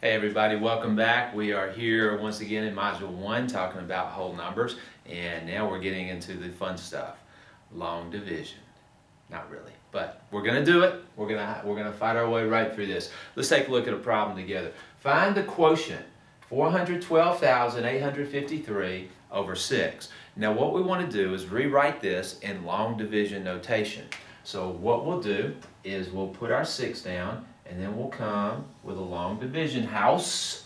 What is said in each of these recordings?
Hey everybody, welcome back. We are here once again in Module 1 talking about whole numbers, and now we're getting into the fun stuff, long division. Not really, but we're going to do it. We're going to fight our way right through this. Let's take a look at a problem together. Find the quotient 412,853 over 6. Now what we want to do is rewrite this in long division notation. So what we'll do is we'll put our 6 down, and then we'll come with a long division house,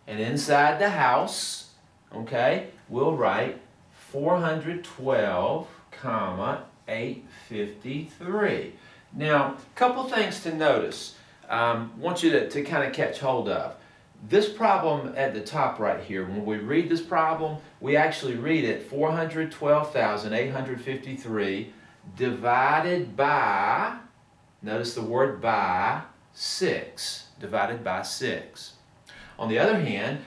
and inside the house, okay, we'll write 412, 853. Now, a couple things to notice. Want you to kind of catch hold of. This problem at the top right here, when we read this problem, we actually read it 412,853 divided by, notice the word by, 6, divided by 6. On the other hand,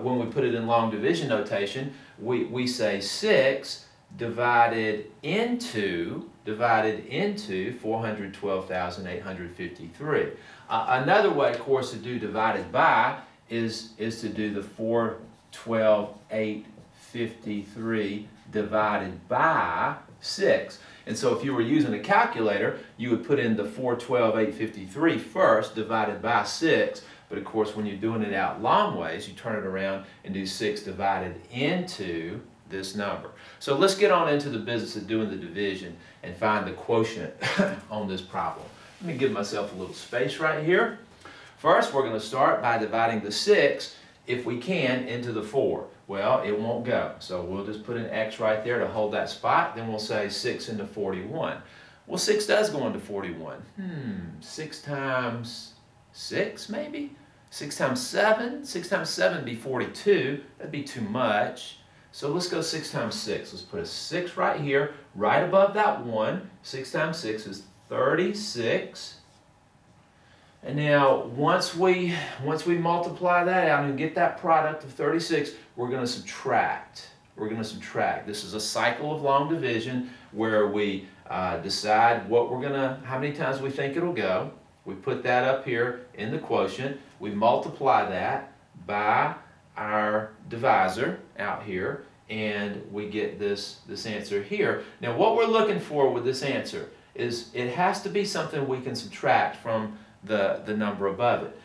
when we put it in long division notation, we say 6 divided into 412,853. Another way, of course, to do divided by is to do the 412,853 divided by 6. And so if you were using a calculator, you would put in the 412,853 first, divided by 6. But of course, when you're doing it out long ways, you turn it around and do 6 divided into this number. So let's get on into the business of doing the division and find the quotient on this problem. Let me give myself a little space right here. First, we're going to start by dividing the 6, if we can, into the 4. Well, it won't go, so we'll just put an X right there to hold that spot. Then we'll say 6 into 41. Well, 6 does go into 41. 6 times 6, maybe? 6 times 7? 6 times 7 would be 42. That'd be too much. So let's go 6 times 6. Let's put a 6 right here, right above that 1. 6 times 6 is 36. And now, once we multiply that out and get that product of 36, we're going to subtract. We're going to subtract. This is a cycle of long division where we decide how many times we think it'll go. We put that up here in the quotient. We multiply that by our divisor out here, and we get this answer here. Now, what we're looking for with this answer is it has to be something we can subtract from the number above it.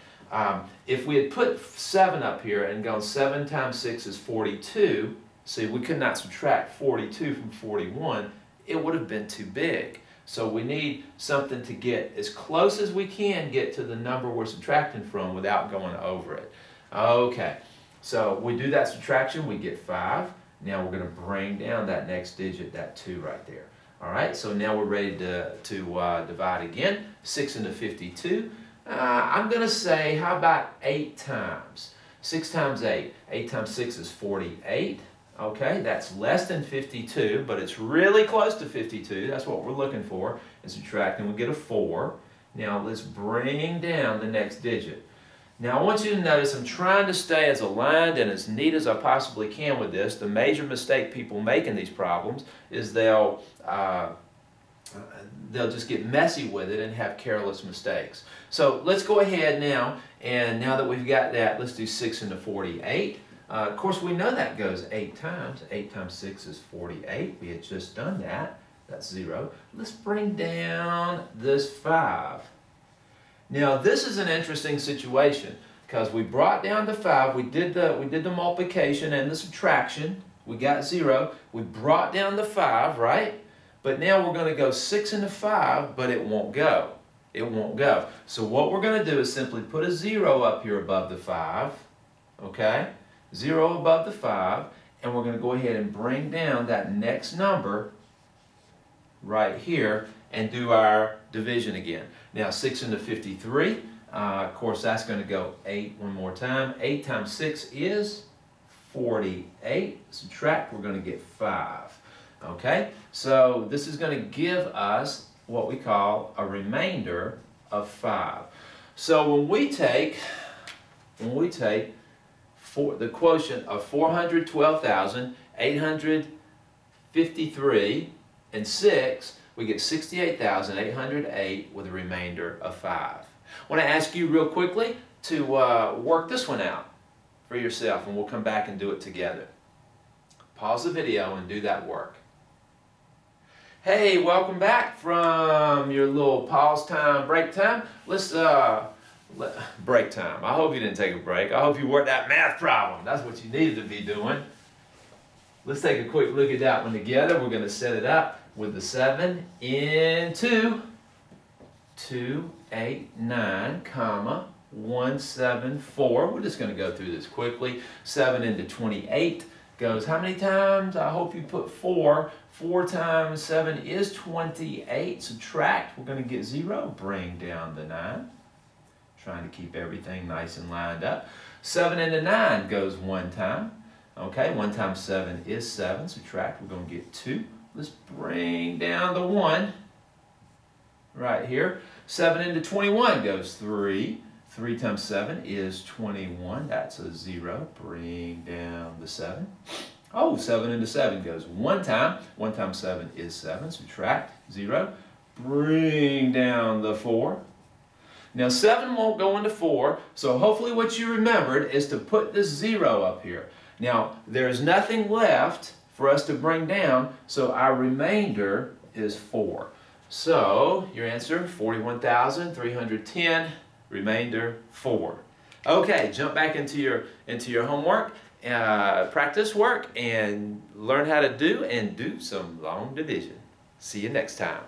If we had put 7 up here and gone 7 times 6 is 42, see, we could not subtract 42 from 41. It would have been too big. So we need something to get as close as we can get to the number we're subtracting from without going over it. Okay, so we do that subtraction, we get 5. Now we're going to bring down that next digit, that 2 right there. All right, so now we're ready to divide again. 6 into 52. I'm going to say, how about 8 times? 6 times 8. 8 times 6 is 48. Okay, that's less than 52, but it's really close to 52. That's what we're looking for. And subtracting, we get a 4. Now let's bring down the next digit. Now I want you to notice I'm trying to stay as aligned and as neat as I possibly can with this. The major mistake people make in these problems is they'll just get messy with it and have careless mistakes. So let's go ahead now, and now that we've got that, let's do 6 into 48. Of course, we know that goes 8 times. 8 times 6 is 48. We had just done that. That's 0. Let's bring down this 5. Now this is an interesting situation because we brought down the 5, we did the multiplication and the subtraction, we got 0, we brought down the 5, right? But now we're going to go 6 into 5, but it won't go. It won't go. So what we're going to do is simply put a 0 up here above the 5, okay? 0 above the 5, and we're going to go ahead and bring down that next number right here and do our division again. Now 6 into 53, of course that's going to go 8 one more time. 8 times 6 is 48. Subtract, we're going to get 5. Okay, so this is going to give us what we call a remainder of 5. So when we take the quotient of 412,853 and 6, we get 68,808 with a remainder of 5. I want to ask you real quickly to work this one out for yourself, and we'll come back and do it together. Pause the video and do that work. Hey, welcome back from your little pause time, break time. Let's break time. I hope you didn't take a break. I hope you worked that math problem. That's what you needed to be doing. Let's take a quick look at that one together. We're going to set it up with the 7 into 289, comma 174. We're just going to go through this quickly. 7 into 28 goes how many times? I hope you put 4. 4 times 7 is 28. Subtract. We're going to get 0. Bring down the 9. Trying to keep everything nice and lined up. 7 into 9 goes 1 time. Okay, 1 times 7 is 7. Subtract. We're going to get 2. Let's bring down the 1 right here. 7 into 21 goes 3. 3 times 7 is 21. That's a 0. Bring down the 7. Oh, 7 into 7 goes 1 time. 1 times 7 is 7. Subtract 0. Bring down the 4. Now 7 won't go into 4, so hopefully what you remembered is to put this 0 up here. Now there's nothing left for us to bring down, so our remainder is 4. So your answer, 41,310, remainder 4. Okay, jump back into your homework, practice work, and learn how to do some long division. See you next time.